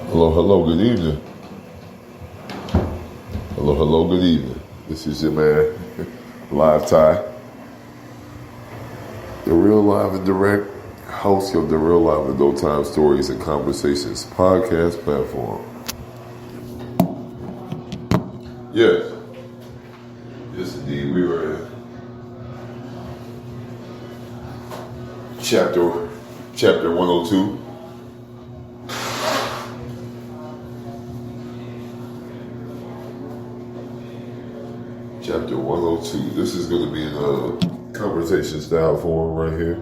Hello, hello, good evening. Hello, hello, good evening. This is your man, Live Ty, the real live and direct host of the Real Live Adult Time Stories and Conversations podcast platform. Yes, indeed, we were in chapter 102. Chapter 102. This is going to be in a conversation style form right here.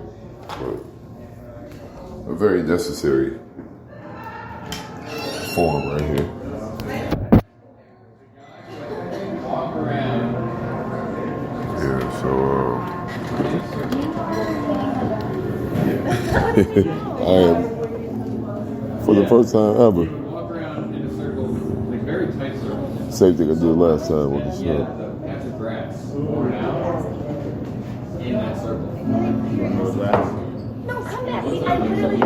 But a very necessary form right here. Yeah, so I am, for the first time ever, same thing I did last time on the show. In that circle. No, come back. I literally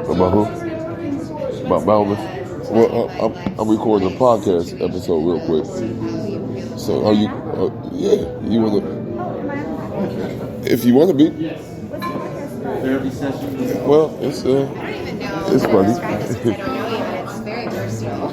About who? About Boundless? Well, I'm recording a podcast episode real quick. So, are you? Yeah, you want to? If you want to be. Therapy session. Well, it's I don't even know. it's funny. I don't know you, but it's very personal.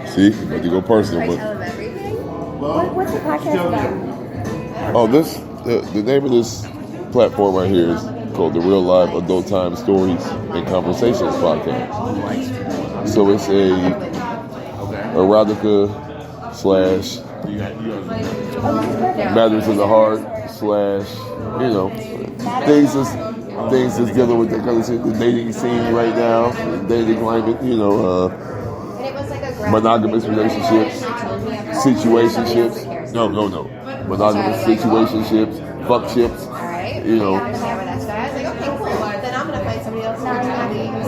See, about to go personal, I but. tell them everything. What's the podcast about? Oh, the name of this platform right here is called the Real Live Adult Time Stories and Conversations podcast. So it's a erotica / matters of the heart / things that's dealing with that kind of shit, the dating scene right now, the dating climate, monogamous relationships, situationships. No. Monogamous situationships, fuckships. Alright. You know. I understand where that's going. I was like, okay, cool. Then I'm going to find somebody else to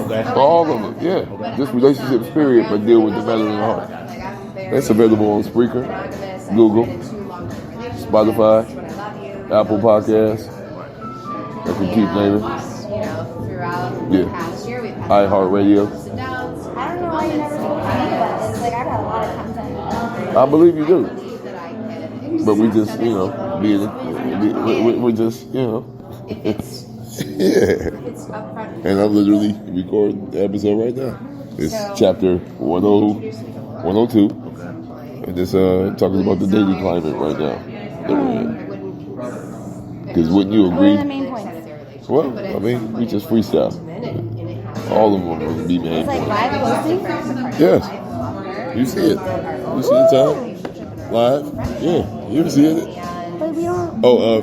do that. All of them, yeah. Just relationships, period, but deal with the matter in the heart. That's available on Spreaker, Google, Spotify, Apple Podcasts. I can keep naming. Yeah. iHeartRadio. I don't know why you never told me, but it's like I got a lot of content. I believe you do. But we just, we're just, yeah. And I'm literally recording the episode right now. It's chapter 102. And it's talking about the dating climate right now that we're in. Because wouldn't you What agree? are the main points? Well, I mean, we just freestyle. All of them would be main It's like points. live posting? Yes. You see it. You see the time? Live? Yeah. You see it. But we don't. Oh,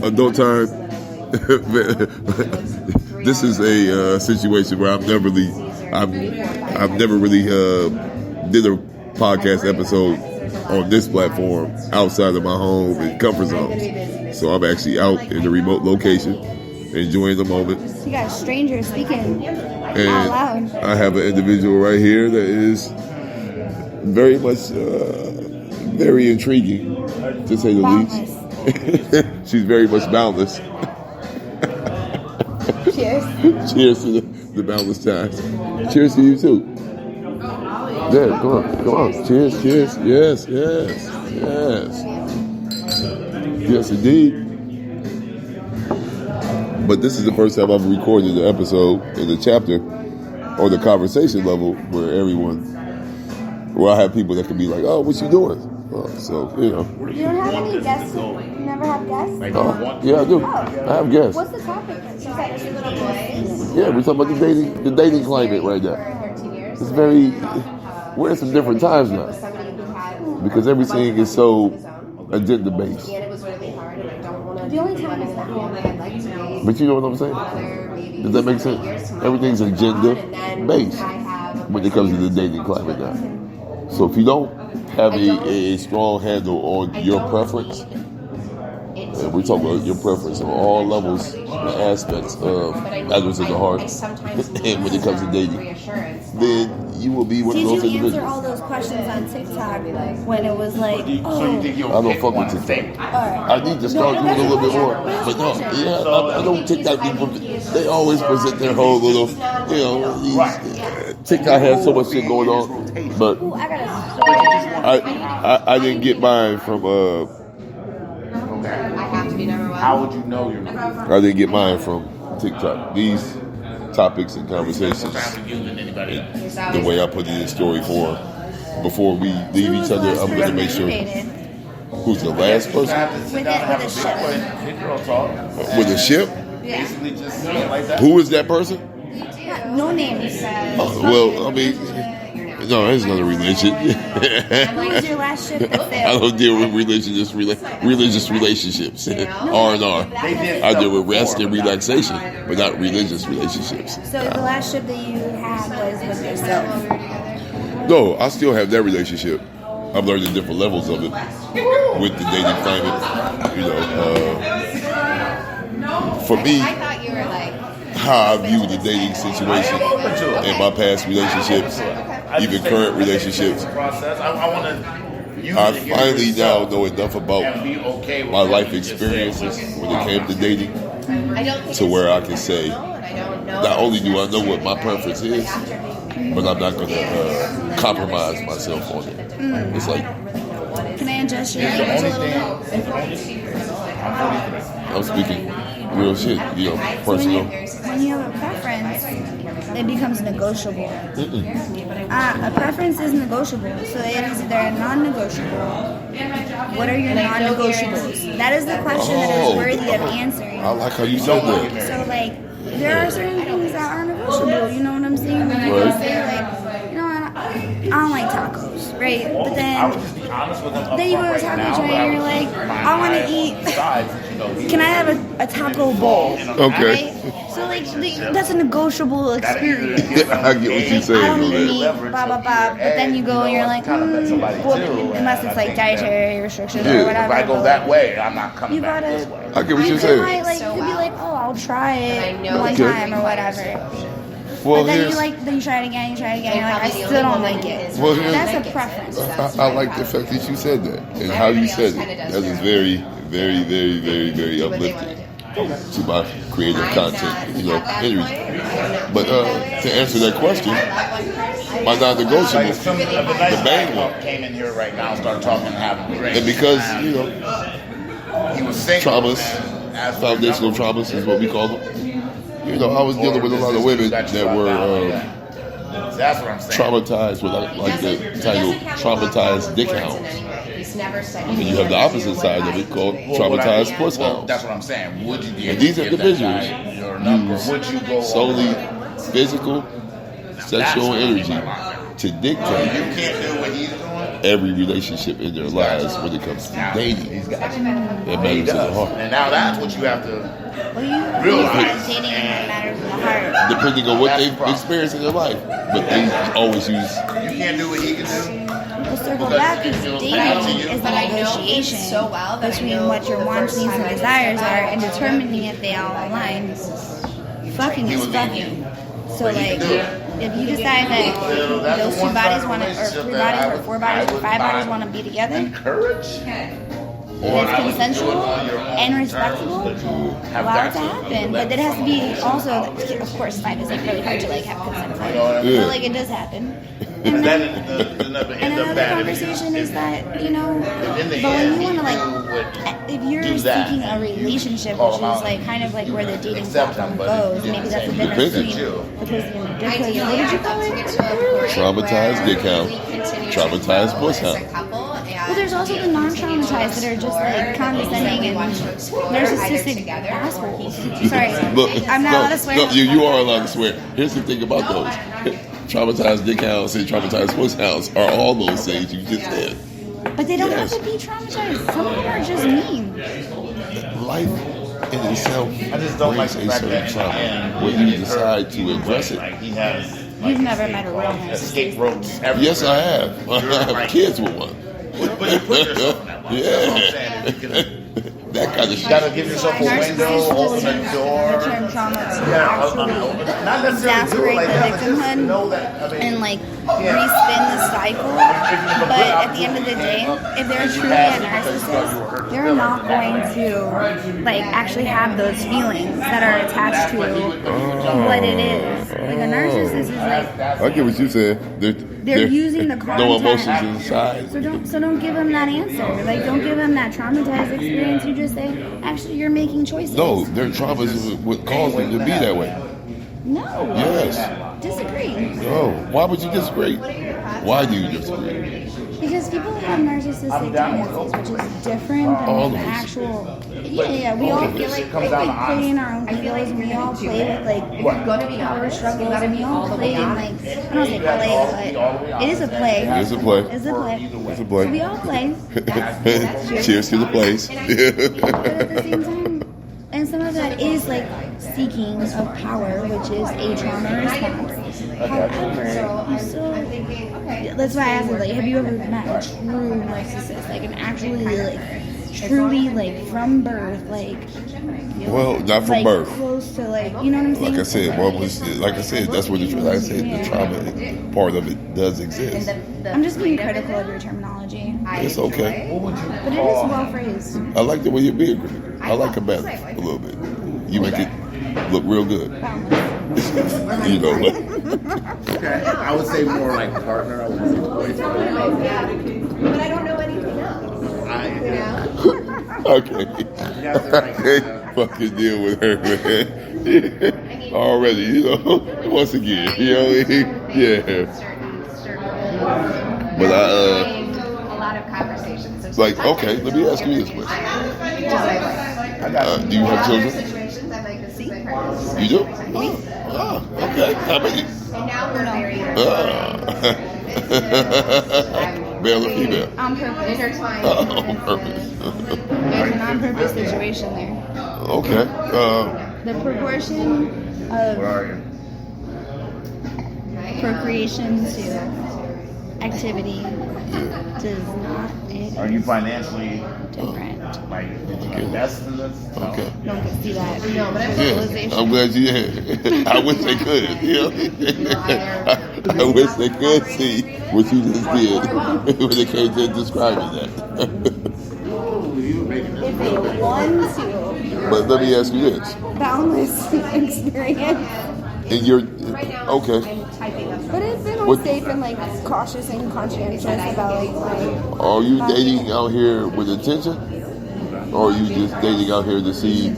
adult time. This is a situation where I've never really did a podcast episode on this platform outside of my home and comfort zones. So I'm actually out in a remote location, enjoying the moment. You got strangers speaking out And loud. I have an individual right here that is very much, very intriguing, to say the least. She's very much boundless. Cheers. Cheers to the boundless times. Cheers to you too. Yeah, come on. Cheers. Yes. Yes, indeed. But this is the first time I've recorded an episode in the chapter or the conversation level where I have people that can be like, oh, what you doing? So, You don't have any guests? You never have guests? yeah, I do. I have guests. What's the topic? She's got two little boys. Yeah, we're talking about the dating climate right now. For 13 years. It's we're in some different times now. Somebody who had Because everything is so agenda-based. and it was really hard, and I don't want to. The only time is now. I'd like to be. But you know what I'm saying? Does that make sense? Everything's agenda-based when it comes to the dating climate now. So if you don't have a strong handle on your preference, And we're talking about your preference on all levels and aspects of matters of the heart. And when it comes to dating, then you will be one of those Did you individuals. answer all those questions on TikTok when it was like, So you oh, think you'll I don't pick fuck one with and TikTok. take? alright. I need to start doing a little bit more. But no, I don't TikTok people. They always present their whole little, these, TikTok has so much shit going on. But Ooh, I got a story. I didn't get mine from I have to be number one. How would you know you're not? I didn't get mine from TikTok. These topics and conversations, the way I put it in story form. Before we leave Who each was the other, last I'm going to person make you sure dated? who's the last person With a ship. Big girl talk. with a ship. Basically just like that. Who is that person? No names. Well, I mean, no, it's not a religion. Who was your last ship that I failed? don't deal with religious relationships. R&R. I deal with rest and relaxation, but not religious relationships. So the last ship that you had was with yourself. No, I still have that relationship. I'm learning different levels of it with the dating climate. For me, I thought you were like. how I view the dating situation in my past relationships, even current relationships. Process. I want to. I finally now know enough about Be okay with my what life you just experiences said. when it came to dating I don't think to where I can say, not not only do I know what my preference is, but I'm not going to compromise myself on it. It's like, Can I adjust your language a little bit? I'm speaking real shit, personal. When you have a preference, it becomes negotiable. A preference is negotiable, so it is either a non-negotiable. What are your non-negotiables? That is the question that is worthy of answering. I like how you said that. So, like, there are certain things that are negotiable. You know what I'm saying? Like, you can say, like, I don't like tacos, right? But I would just be honest with them. then you go to a taco joint and you're like, I want to eat. Can I have a taco bowl? Okay. Right? So like that's a negotiable experience. I get what you're I saying don't on even that. eat blah blah blah. But then you go and you're like, well, unless it's like dietary restrictions or whatever. If I go that way, I'm not coming You back gotta. this way. I get what You you're could saying. you could be like, oh, I'll try it one Okay. time or whatever. Well, But then here's, then you try it again, you're like, I still don't like it. Well, here's- That's a preference. I like the fact that you said that and how you said it. That is very, very, very, very, very uplifting to my creative content, energy. But to answer that question, my non-negotiable, Like some of the the nice main guy one, came in here right now and started talking and having drinks. and because he was single, traumas, and as for foundational number- traumas is what we call them. I was dealing with a lot of women that were That's what I'm saying. traumatized with like the title traumatized dick hounds. And you have the opposite side of it called traumatized puss hounds. That's what I'm saying. Would you be And able these to give individuals that guy your number? use Would you go solely physical, sexual energy to You dictate can't do what he's doing. every relationship in their lives when it comes to dating. It matters to the heart. And now that's what you have to Well, you realize. dating in that matters in the heart. Depending on what That's they've the problem. experienced in their life. But they always use, You can't do what he can do. We'll circle back because dating is the negotiation between what your wants, needs, and desires are and determining if they all align. Fucking is fucking. So, like, if you decide that those two bodies want to, or three bodies, or four bodies, or five bodies want to be together, Encourage. it's consensual and respectable, allow it to happen. But it has to be also, of course, life is like really hard to like have consent for. Yeah. But like it does happen. And And then then, end up and another bad. conversation is that, but when you want to like, if you're do that. seeking a relationship, Call which them is out. like kind of like where the dating Accept platform them, but goes, you maybe that's the didn't difference say between you. the pussy and the dick plug. What did you call it? Traumatized dick hound, traumatized puss hound. Well, there's also the non-traumatized that are just like condescending and narcissistic assholes. Sorry, Look, I'm not allowed to swear. No, you are allowed to swear. Here's the thing about those. Traumatized dick hounds and traumatized puss hounds are all those things you just said. But they don't Yes. have to be traumatized. Some of them are just mean. Life in itself I just don't like brings the a fact certain that trauma. When you decide to address it, Like he has You've never met a real escape narcissist. ropes everywhere. yes, I have. I have kids with one. But you put yourself in that box. That's what I'm Yeah. saying. If you can that kind of You shit. gotta give yourself a window, open a door. The term trauma to Not necessarily do it exasperate like the that, but just victimhood know that. I mean, and like respin the cycle. But at the end of the day, if they're truly a narcissist, they're not going to like actually have those feelings that are attached to what it is. Like a narcissist is like I get what you said. they're using the content. No emotions inside. So don't give them that answer. Like don't give them that traumatized experience. You just say, actually, you're making choices. No, their traumas is what caused them to be that way. No. Yes. Disagree. No. Why would you disagree? Why do you disagree? Because people have narcissistic tendencies, which is different All than of us. actual. Yeah. We all feel like play in our own egos, and we all play with like power struggles, and we all play in like I don't say play, but it is a play. It's a play. It's a play. It's a play. So we all play. Cheers to the plays. But at the same time, and some of that is like seeking of power, which is a trauma response. However, you still, that's why I asked, like, have you ever met a true narcissist, like an actually, like, truly, like, from birth, like, Well, not from like birth. close to, like, you know what I'm saying? Like I said, that's what the trauma part of it does exist. I'm just being critical of your terminology, It's okay. but it is well phrased. I like the way you're being critical. I like a better a little bit. You make it look real good. You know, like, okay. I would say more like partner. I wouldn't say boyfriend. But I don't know anything else. okay. I can't fucking deal with her, man. Already, you know. Once again, you know what I mean? Yeah. But a lot of conversations. So like, okay, let me ask you this question. Do you have children? situations I like to see my partners. You do? Oh, okay. How many? And now we're married. Male or female? On purpose. Intertwined. On purpose. There's an on-purpose situation there. Okay. The proportion of procreation to activity does not Are you financially different. like invested in this? No. Okay. No one can see that. No, but I'm Yeah, I'm glad you had. I wish they could. You know? I wish they could see what you just did when it came to describing that. If they want to, But let me ask you this. boundless experience. And you're okay. But if they don't What- safe and like cautious and conscientious about like Are you dating out here with intention? Or are you just dating out here to see if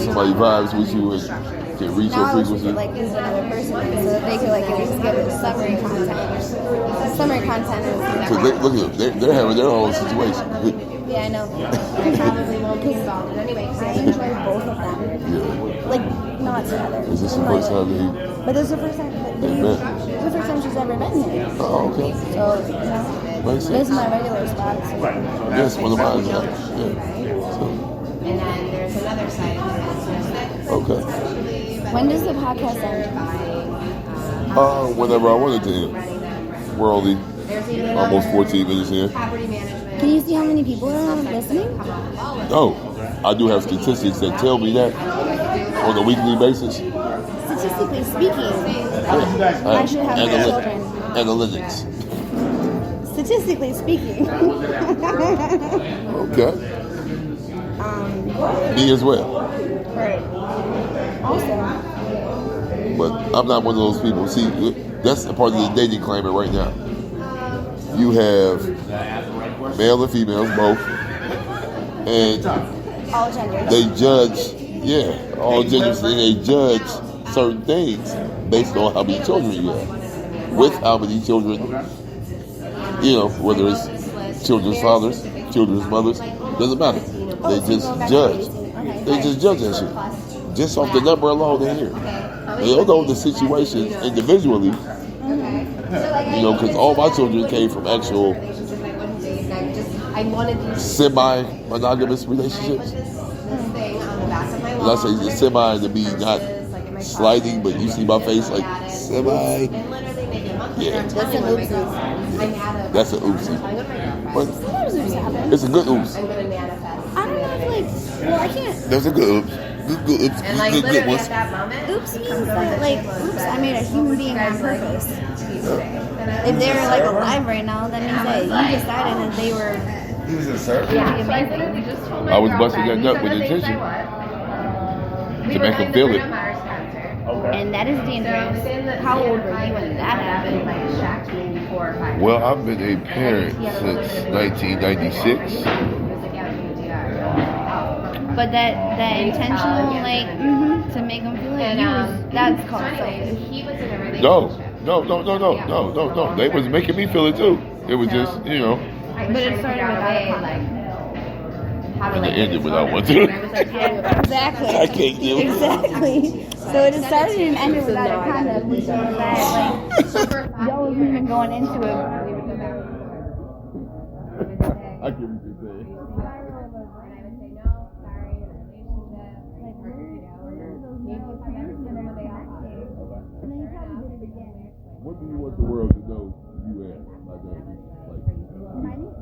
somebody vibes with you and can reach your now I wish we frequency? could like use another person so that they could like at least give us summary content. Summary content is Because look at them, they're having their own situation. yeah, I know. I probably won't be involved in anyway because I enjoy both of them. Yeah. Like not together. Is this the In my first time life. But this is the first time. This is the first time she's ever been here. Oh, okay. So you know, Makes this is sense. my regular spot. So. Yes, one of mine. Yeah. And then there's another side of the business that So, okay. When does the podcast end? Whenever I wanted to end. We're only almost 14 minutes in. property management. Can you see how many people are listening? Oh, I do have statistics that tell me that on a weekly basis. Statistically speaking, I should have more children. Analytics. Statistically speaking. Okay. Me as well. Right. Also, But I'm not one of those people. See, that's a part of the dating climate right now. You have male and females both, and all genders. they judge, all genders, and they judge certain things based on how many children you have. With how many children, whether it's children's fathers, children's mothers, doesn't matter. They just judge. They just judge that shit. Just off the number alone they hear. They don't know the situations individually, because all my children came from actual semi-monogamous relationships. And I say semi to be not sliding, but you see my face like semi. Yeah, That's an oopsie. that's an oopsie. But Sometimes oops happen. it's a good oops. I don't know if like, well, I can't. Those are good oops. Good oops. And like Good literally ones. at that moment, Oops means that, like, oops, I made a human being on purpose. If they're like alive right now, that means that you decided that they were. He was in service. yeah. So I think we just told my I was girlfriend, busting that these nut are with the things intention. I want. To We were make going them to feel Bruno it. Mars concert. Okay. And that is dangerous. How old were you when that happened? Like Shaq maybe 4 or 5. Well, I've been a parent since 1996. But that intentional, like, to make them feel like you was, that's called selfish. He was in a relationship. No. They was making me feel it too. It was just, But it started without and it ended without one too. Exactly. I can't do it. Exactly. So it started and ended without a condom, which means that, like, y'all wasn't even going into it. I get what you're saying. What do you want the world to know you at? Like, My name's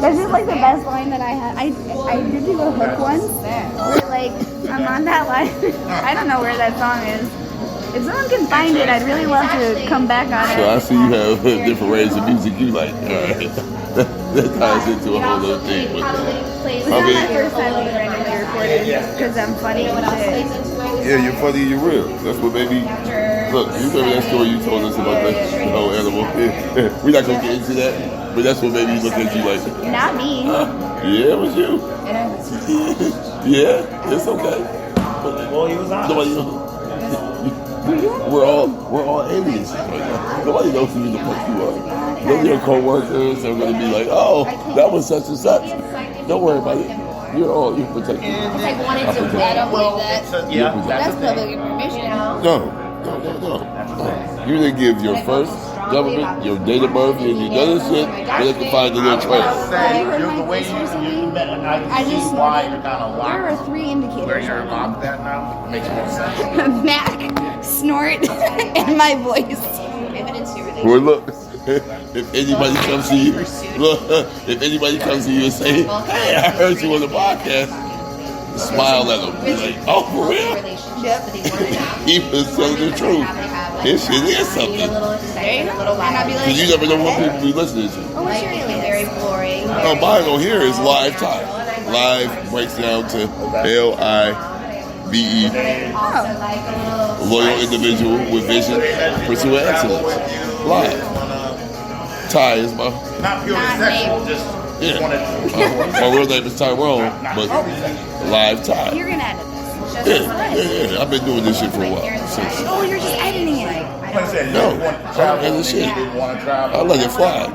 That's just like the best line that I had. I did do a hook once where like I'm on that line. I don't know where that song is. If someone can find it, I'd really love to come back on So I it. see you have different ranges of music you like. Alright. That ties into a whole other thing. But, It's not my first time being randomly recorded because I'm funny and shit. yeah, you're funny and you're real. That's what made me. Look, you remember that story you told us about the whole animal? We're not going to get into that, but that's what made me look at you like, Not me. yeah, it was you. Yeah, it's okay. Well, he was on. Nobody we're all aliens. Nobody knows who the fuck you are. None of your co-workers are going to be like, oh, that was such and such. Don't worry about it. You're protected. It's like wanted to I don't believe that. Yeah, That's that's the public information. No. You didn't give your first government, your date of birth, you didn't do none of this shit, but they can find the little trail. Say, You heard you're my the way voice you recently? met, and I I can just see why snorted. you're kind of There are locked. 3 Where indicators. you're locked at now makes more sense. Mac, snort, and my voice. Well, look, if anybody comes to you, look, if anybody comes to you and say, hey, I heard you on the podcast, smile at them. Be like, oh, for real? He was telling the truth. This shit is something. And I'd be like, Because you never know what people be listening to. oh, what's your alias? Oh, mine on here is live time. Live breaks down to L.I.V.E. Loyal individual with vision, pursuing excellence. Live. Ty is my, Not purely Not sexual, me. just yeah. wanted. My real name is Tyrone, but live Ty. You're gonna edit this. Yeah. I've been doing this shit for a while. Since, Oh, you're just editing it. Like I said, you No, didn't want to I travel. don't edit shit. You didn't want to travel. I let it fly.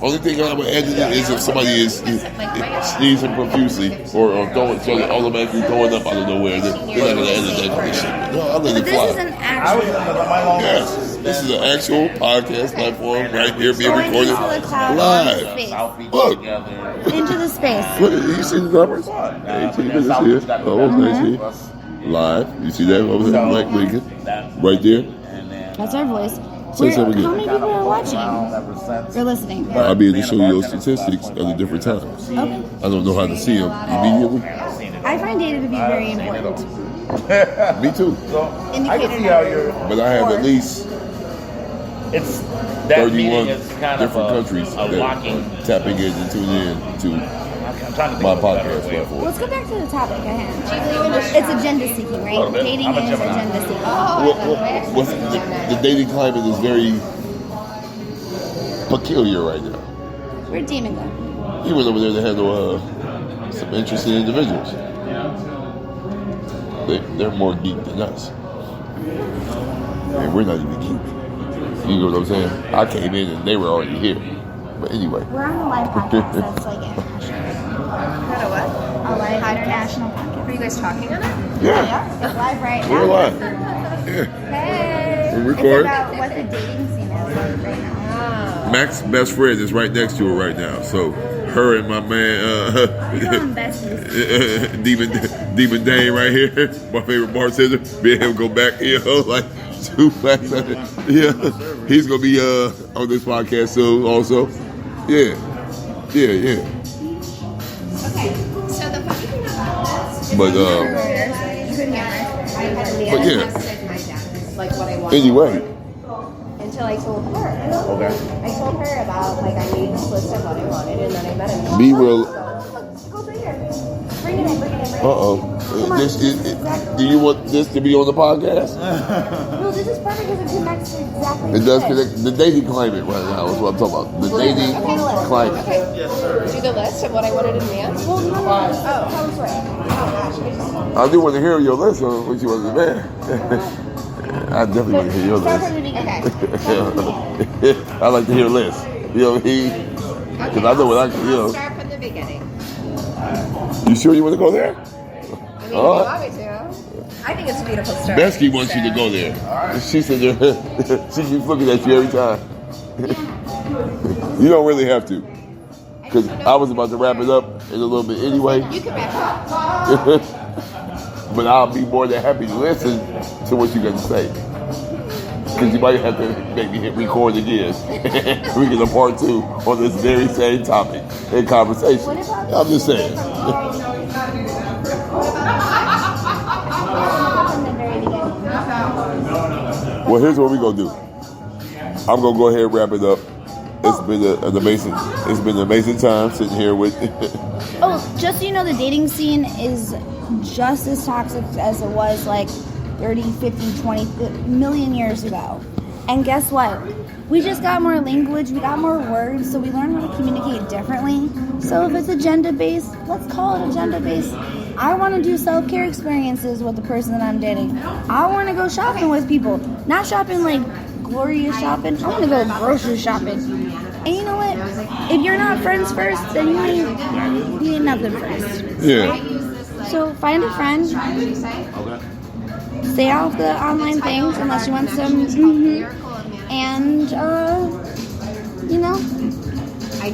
Only thing I would edit it is if somebody is sneezing profusely or throwing, so automatically throwing up out of nowhere. Then you're not gonna edit that kind of shit. No, I let But it this is fly. an I was actual. on my long Yes, this is an actual podcast platform right here being Going into recorded the cloud live. space. South Beach Look. together. Into the space. Look, you see the numbers? 18 minutes here, almost 19. Live. You see that over there, Black Lincoln? Right there. That's our voice. Say something How again. many people are watching Ever since. or listening? I'll be able to show you those statistics at the different times. Okay. I don't know how to see them immediately. I find data to be very important. Me too. So I can see how you're. But I have at least It's that 31 meeting is kind of different countries a that locking. are tapping in and tuning in to I'm trying to think my of a better podcast way of- platform. Let's go back to the topic at hand. It's agenda seeking, right? Dating I'm a is Gemini. agenda seeking. The dating climate is very peculiar right now. Where'd Damon go? He went over there to handle some interesting individuals. They're more geek than us. And we're not even geek. You know what I'm saying? I came in and they were already here. But anyway. We're on a live podcast. That's like international. A live international podcast. Are you guys talking on it? Yeah. It's live right now. We're live. Yeah. Hey. We're recording. It's about what the dating scene is like right now. Mac's best friend is right next to her right now. So her and my man, Demon Dane right here, my favorite bartender, me and him go back, like 2 facts. Yeah, he's gonna be on this podcast soon also. Yeah. Okay, so the funny thing about this, But I hadn't but yeah. messaged my dad, like what I wanted. Anyway, Until I told her. Okay. I told her about, like, I made this list of what I wanted, and then I met him. Be real. Go bring it. Bring it in. Do you want this to be on the podcast? No, this is perfect because it connects exactly. It does connect. The dating climate right now is what I'm talking about. The dating climate. Okay. Do the list of what I wanted in man. Well, no. Oh, how was right? Oh, gosh. I do want to hear your list on what you want to man. I definitely want to hear your Start list. from the beginning. Okay. I like to hear a list. You know what I mean? Because I know what I'll start from the beginning. You sure you want to go there? I mean, if you All right. want me to. I think it's a beautiful story. Besky wants you to go there. She said she keeps looking at you every time. You don't really have to. Because I was about to wrap it up in a little bit anyway. You can wrap it up. But I'll be more than happy to listen to what you got to say. Because you might have to make me hit record again. We get a part 2 on this very same topic and conversation. I'm just saying. Well, here's what we're going to do. I'm going to go ahead and wrap it up. It's been an amazing time sitting here with. Oh, just so you know, the dating scene is just as toxic as it was like 30, 50, 20 million years ago. And guess what? We just got more language, we got more words, so we learn how to communicate differently. So if it's agenda-based, let's call it agenda-based. I want to do self-care experiences with the person that I'm dating. I want to go shopping with people. Not shopping like glorious shopping. I want to go grocery shopping. And you know what? If you're not friends first, then you ain't nothing first. Yeah. So find a friend. Stay off the online things unless you want some. And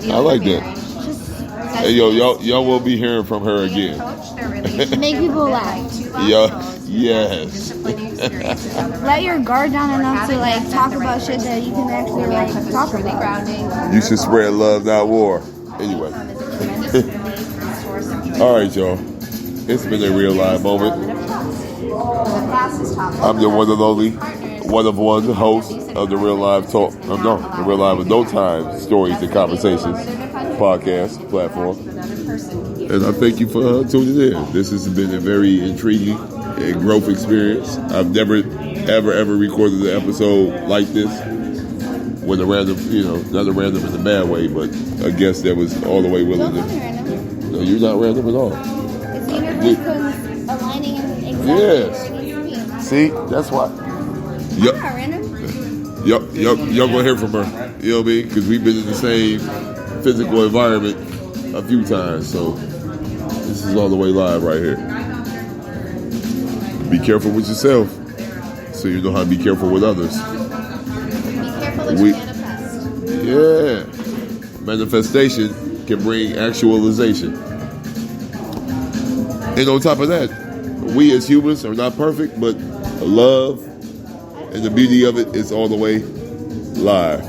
I like that. Hey, y'all will be hearing from her again. Make people laugh. Yes. Let your guard down enough to like talk about shit that you can actually like talk about. You should spread love, not war. Anyway. All right, y'all. It's been a real live moment. I'm the one and only, one of one host of the Real Live Talk. The Real Live with No Time Stories and Conversations podcast platform. And I thank you for tuning in. This has been a very intriguing and growth experience. I've never, ever recorded an episode like this with a random, not a random in a bad way, but a guest that was all the way willing to. No, you're not random at all. It's the universe aligning exactly Yes. where it needs to be. See, that's why. Yep. I'm not random. Y'all gonna hear from her. You know what I mean? Because we've been in the same physical environment a few times, so this is all the way live right here. Be careful with yourself, so you know how to be careful with others. Be careful what you manifest. Yeah, manifestation can bring actualization. And on top of that, we as humans are not perfect, but love and the beauty of it is all the way live.